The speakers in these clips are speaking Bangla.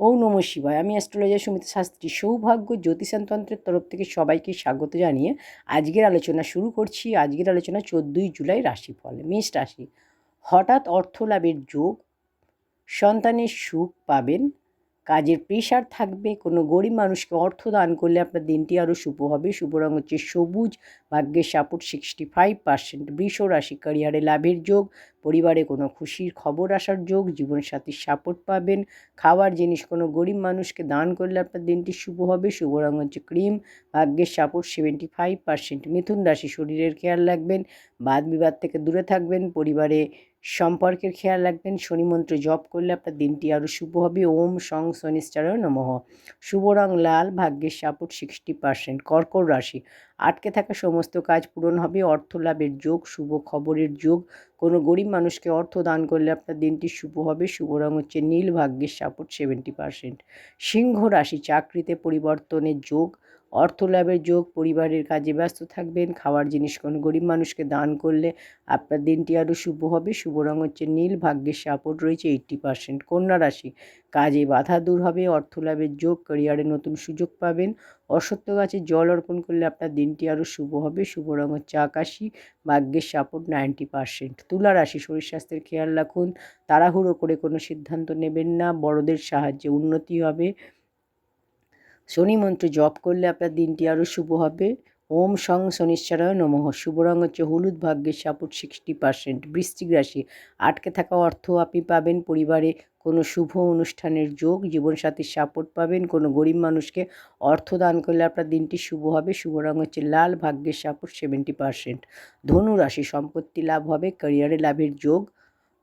ওম নমঃ শিবায়। আমি অ্যাস্ট্রোলজার সুমিতা শাস্ত্রী। সৌভাগ্য জ্যোতিষতন্ত্রের তরফ থেকে সবাইকে স্বাগত জানিয়ে আজকের আলোচনা শুরু করছি। আজকের আলোচনা 14ই জুলাই রাশিফল। মেষ রাশি, হঠাৎ অর্থ লাভের যোগ, সন্তানের সুখ পাবেন, কাজের প্রেশার থাকবে, কোনো গরিব মানুষকে অর্থ দান করলে আপনার দিনটি আরও শুভ হবে। শুভ রঙ হচ্ছে সবুজ, ভাগ্যের সাপোর্ট 65%। বৃষ রাশি, ক্যারিয়ারে লাভের যোগ, পরিবারে কোনো খুশির খবর আসার যোগ, জীবনসাথীর সাপোর্ট পাবেন, খাওয়ার জিনিস কোনো গরিব মানুষকে দান করলে আপনার দিনটি শুভ হবে। শুভ রঙ হচ্ছে ক্রিম, ভাগ্যের সাপোর্ট 75%। মিথুন রাশি, শরীরের খেয়াল রাখবেন, বাদ বিবাদ থেকে দূরে থাকবেন, পরিবারে সম্পর্কের খেয়াল রাখবেন, শনি মন্ত্র জপ করলে আপনার দিনটি আরও শুভ হবে। ওম সং শনিশ্চরায় নমঃ। শুভ রং লাল, ভাগ্যের সাপোর্ট 60%। কর্কট রাশি, আটকে থাকা সমস্ত কাজ পূরণ হবে, অর্থ লাভের যোগ, শুভ খবরের যোগ, কোনো গরিব মানুষকে অর্থ দান করলে আপনার দিনটি শুভ হবে। শুভ রং হচ্ছে নীল, ভাগ্যের সাপোর্ট 70%। সিংহ রাশি, চাকরিতে পরিবর্তনের যোগ, অর্থ লাভের যোগ, পরিবারের কাজে ব্যস্ত থাকবেন, খাওয়ার জিনিস কোনো গরিব মানুষকে দান করলে আপনার দিনটি আরও শুভ হবে। শুভ রং হচ্ছে নীল, ভাগ্যের সাপোর্ট রয়েছে 80%। কন্যা রাশি, কাজে বাধা দূর হবে, অর্থ লাভের যোগ, ক্যারিয়ারে নতুন সুযোগ পাবেন, অশ্বত্থ গাছে জল অর্পণ করলে আপনার দিনটি আরও শুভ হবে। শুভ রং হচ্ছে আকাশি, ভাগ্যের সাপোর্ট 90%। তুলা রাশি, শরীর স্বাস্থ্যের খেয়াল রাখুন, তাড়াহুড়ো করে কোনো সিদ্ধান্ত নেবেন না, বড়দের সাহায্যে উন্নতি হবে, শনি মন্ত্র জপ করলে আপনার দিনটি আরও শুভ হবে। ওম সং শনিশ্চরায় নমঃ। শুভ রং হচ্ছে হলুদ, ভাগ্যের সাপোর্ট 60%। বৃশ্চিক রাশি, আটকে থাকা অর্থ আপনি পাবেন, পরিবারে কোনো শুভ অনুষ্ঠানের যোগ, জীবনসাথীর সাপোর্ট পাবেন, কোনো গরিব মানুষকে অর্থ দান করলে আপনার দিনটি শুভ হবে। শুভ রং হচ্ছে লাল, ভাগ্যের সাপোর্ট 70%। ধনু রাশি, সম্পত্তি লাভ হবে, ক্যারিয়ারে লাভের যোগ,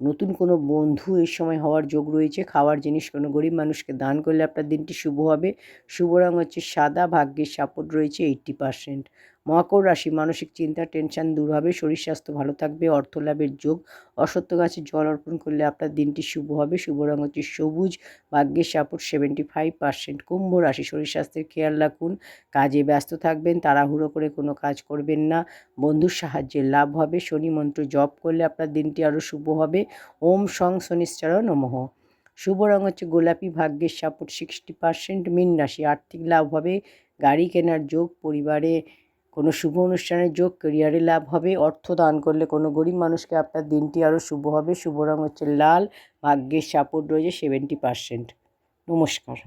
নতুন কোনো বন্ধু এই সময় হওয়ার যোগ রয়েছে, খাওয়ার জিনিস কোনো গরিব মানুষকে দান করলে আপনার দিনটি শুভ হবে। শুভ রং হচ্ছে সাদা, ভাগ্যের সাপোর্ট রয়েছে 80%। মকর রাশি, মানসিক চিন্তা টেনশন দূর হবে, শরীর স্বাস্থ্য ভালো থাকবে, অর্থ লাভের যোগ, অশ্বত্থ গাছে জল অর্পণ করলে আপনার দিনটি শুভ হবে। শুভ রং হচ্ছে সবুজ, ভাগ্যের সাপোর্ট 75%। কুম্ভ রাশি, শরীর স্বাস্থ্যের খেয়াল রাখুন, কাজে ব্যস্ত থাকবেন, তাড়াহুড়ো করে কোনো কাজ করবেন না, বন্ধুর সাহায্যে লাভ হবে, শনি মন্ত্র জপ করলে আপনার দিনটি আরও শুভ হবে। ওম সং শনিশ্চরায় নমঃ। শুভ রং হচ্ছে গোলাপি, ভাগ্যের সাপোর্ট 60%। মীন রাশি, আর্থিক লাভ হবে, গাড়ি কেনার যোগ, পরিবারে কোনো শুভ অনুষ্ঠানের যোগ, ক্যারিয়ারে লাভ হবে, অর্থ দান করলে কোনো গরিব মানুষকে আপনার দিনটি আরও শুভ হবে। শুভ রং হচ্ছে লাল, ভাগ্যের সাপোর্ট রয়েছে 70%। নমস্কার।